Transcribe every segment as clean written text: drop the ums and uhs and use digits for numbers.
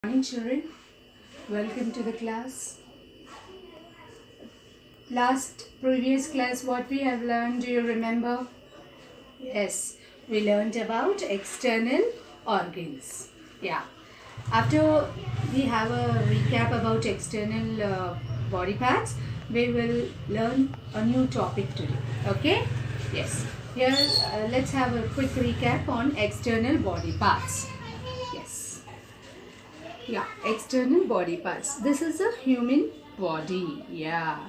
Morning children, welcome to the class. Previous class what we have learned, do you remember? Yes, we learned about external organs. Yeah, after we have a recap about external body parts, we will learn a new topic today. Okay? Yes, here let's have a quick recap on external body parts. Yes. Yeah, external body parts. This is a human body. Yeah.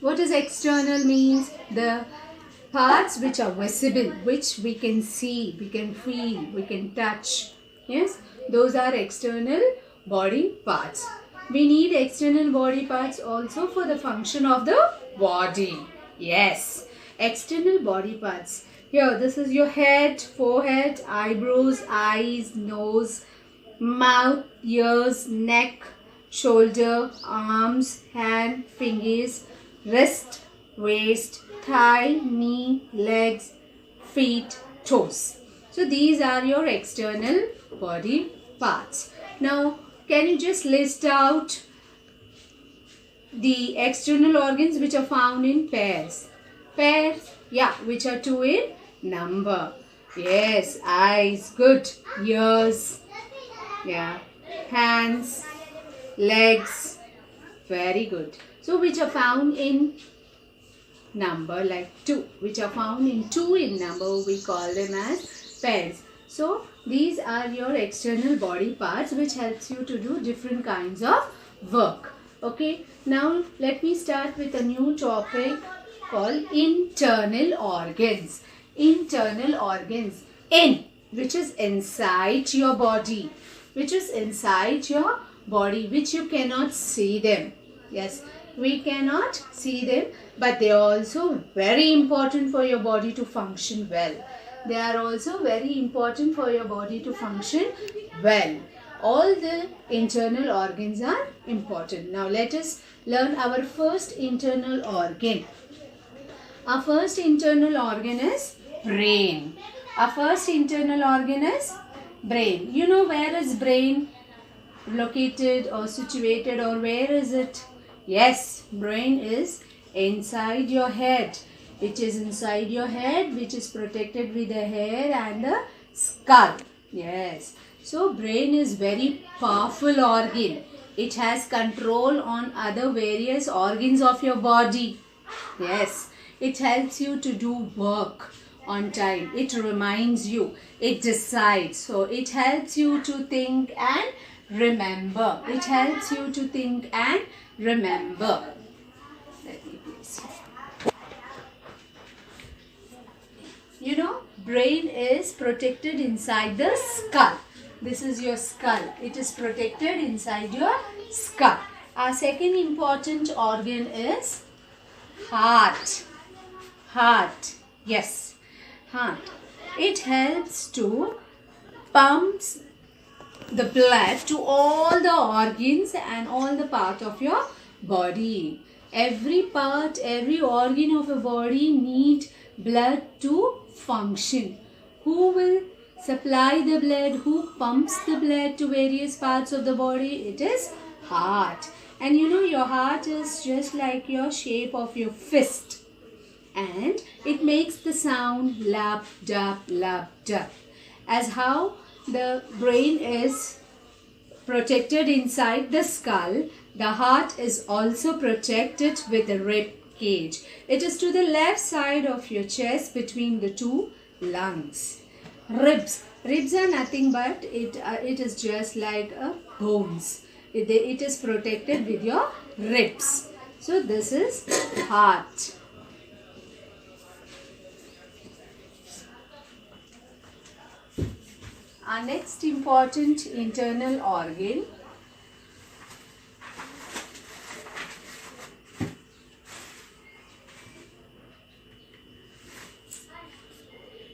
What does external means? The parts which are visible, which we can see, we can feel, we can touch. Yes, those are external body parts. We need external body parts also for the function of the body. Yes, external body parts. Here, this is your head, forehead, eyebrows, eyes, nose, mouth, ears, neck, shoulder, arms, hand, fingers, wrist, waist, thigh, knee, legs, feet, toes. So these are your external body parts. Now, can you just list out the external organs which are found in pairs? Pairs, yeah, which are two in number. Yes, eyes, good. Ears, yeah, hands, legs, very good. So which are found in number, like 2, which are found in 2 in number, we call them as pairs. So these are your external body parts which helps you to do different kinds of work. Okay, now let me start with a new topic called internal organs. Internal organs. In, which is inside your body, which is inside your body, which you cannot see them. Yes, we cannot see them, but they are also very important for your body to function well. They are also very important for your body to function well. All the internal organs are important. Now let us learn our first internal organ. Our first internal organ is brain. Our first internal organ is brain. You know where is brain located or situated, or where is it? Yes, brain is inside your head. It is inside your head, which is protected with the hair and the skull. Yes. So brain is very powerful organ. It has control on other various organs of your body. Yes. It helps you to do work on time. It reminds you. It decides. So it helps you to think and remember. It helps you to think and remember. Let me please. You know, brain is protected inside the skull. This is your skull. It is protected inside your skull. Our second important organ is heart. Heart. Yes, heart. It helps to pump the blood to all the organs and all the part of your body. Every part, every organ of a body need blood to function. Who will supply the blood? Who pumps the blood to various parts of the body? It is heart. And you know, your heart is just like your shape of your fist. And it makes the sound lap, dap, lap, dap. As how the brain is protected inside the skull, the heart is also protected with a rib cage. It is to the left side of your chest between the two lungs. Ribs. Ribs are nothing but it is just like a bones. It is protected with your ribs. So this is heart. Our next important internal organ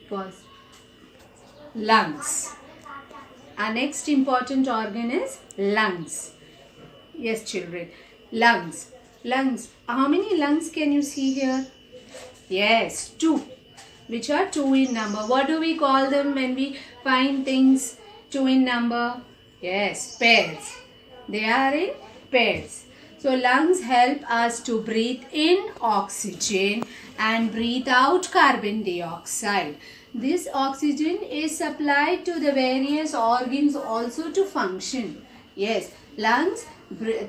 was lungs. Our next important organ is lungs. Yes, children. Lungs. Lungs. How many lungs can you see here? Yes, 2. Which are 2 in number. What do we call them when we find things 2 in number? Yes, pairs. They are in pairs. So lungs help us to breathe in oxygen and breathe out carbon dioxide. This oxygen is supplied to the various organs also to function. Yes, lungs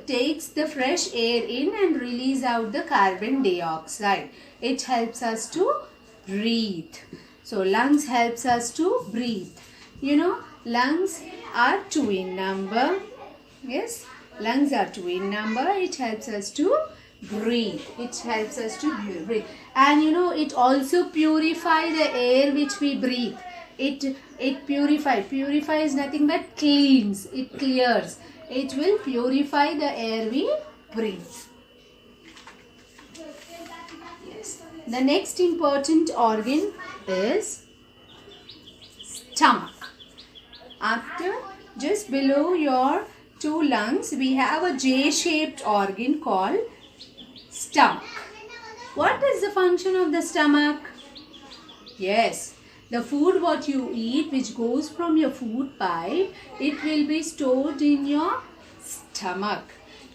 takes the fresh air in and release out the carbon dioxide. It helps us to breathe. So lungs helps us to breathe. You know, lungs are 2 in number. Yes, lungs are 2 in number. It helps us to breathe. It helps us to breathe. And you know, it also purify the air which we breathe. It purify. Purify is nothing but cleans. It clears. It will purify the air we breathe. Yes. The next important organ is stomach. After, just below your 2 lungs, we have a J-shaped organ called stomach. What is the function of the stomach? Yes, the food what you eat which goes from your food pipe, it will be stored in your stomach.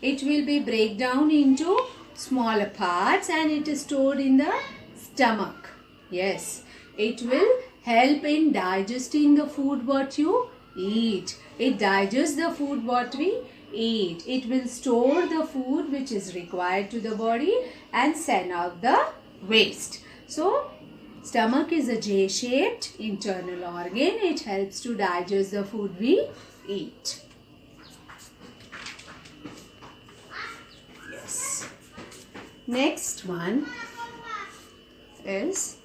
It will be break down into smaller parts and it is stored in the stomach. Yes, it will help in digesting the food what you eat. It digests the food what we eat. It will store the food which is required to the body and send out the waste. So, stomach is a J-shaped internal organ. It helps to digest the food we eat. Yes. Next one is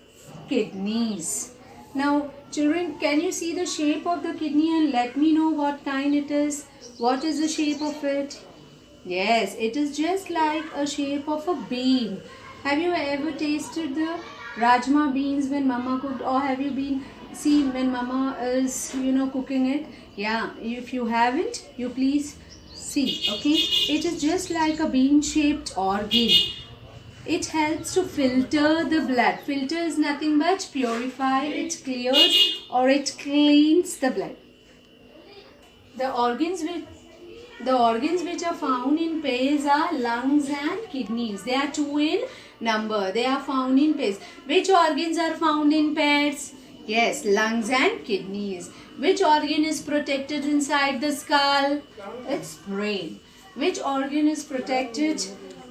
kidneys. Now, children, can you see the shape of the kidney and let me know what kind it is? What is the shape of it? Yes, it is just like a shape of a bean. Have you ever tasted the rajma beans when mama cooked, or have you been seen when mama is, cooking it? Yeah, if you haven't, you please see, okay? It is just like a bean shaped organ. It helps to filter the blood. Filter is nothing but purify, it clears or it cleans the blood. The organs which are found in pairs are lungs and kidneys. They are 2 in number. They are found in pairs. Which organs are found in pairs? Yes, lungs and kidneys. Which organ is protected inside the skull? It's brain. Which organ is protected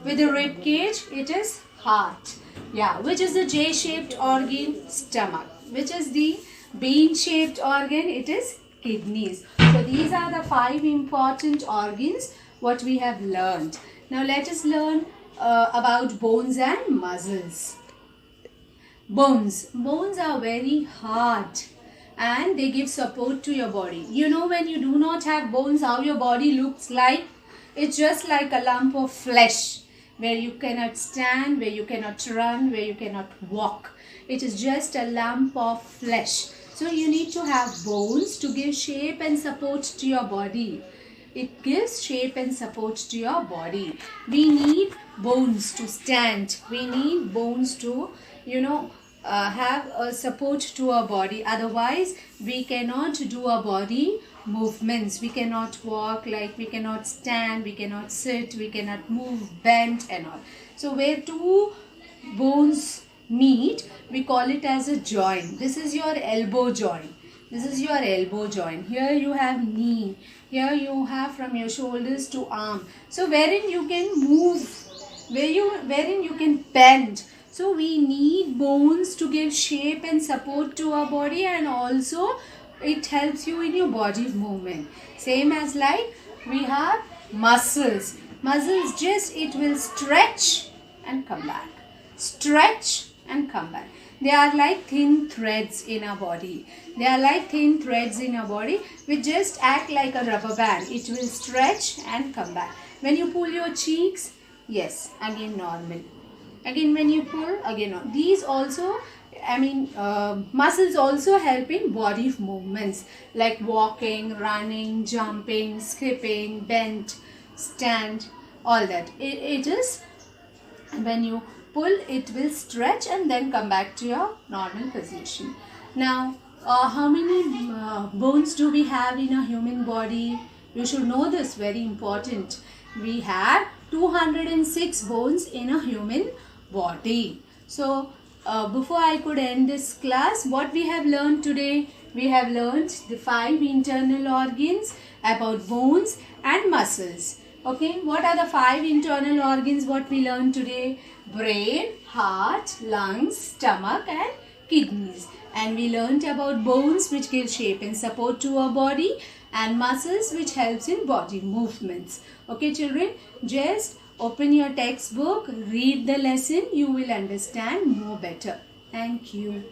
with the rib cage? It is heart. Yeah, which is the J-shaped organ? Stomach. Which is the bean-shaped organ? It is kidneys. So these are the 5 important organs what we have learned. Now let us learn about bones and muscles. Bones are very hard and they give support to your body. You know, when you do not have bones, how your body looks like? It's just like a lump of flesh where you cannot stand, where you cannot run, where you cannot walk. It is just a lump of flesh. So you need to have bones to give shape and support to your body. It gives shape and support to your body. We need bones to stand. We need bones to, have a support to our body. Otherwise, we cannot do our body movements. We cannot walk, like we cannot stand, we cannot sit, we cannot move, bend and all. So where 2 bones meet, we call it as a joint. This is your elbow joint. This is your elbow joint. Here you have knee. Here you have from your shoulders to arm. So wherein you can move, wherein you can bend. So we need bones to give shape and support to our body, and also it helps you in your body movement. Same as like we have muscles. Muscles, just it will stretch and come back. Stretch and come back. They are like thin threads in our body. They are like thin threads in our body which just act like a rubber band. It will stretch and come back. When you pull your cheeks, yes, again normal. Again when you pull, again normal. These also, muscles also help in body movements like walking, running, jumping, skipping, bend, stand, all that. It is when you pull, it will stretch and then come back to your normal position. Now, How many bones do we have in a human body? You should know this, very important. We have 206 bones in a human body. So, before I could end this class, what we have learned today? We have learned the 5 internal organs, about bones and muscles. Okay, what are the 5 internal organs what we learned today? Brain, heart, lungs, stomach and kidneys. And we learnt about bones which give shape and support to our body, and muscles which helps in body movements. Okay children, just open your textbook, read the lesson, you will understand more better. Thank you.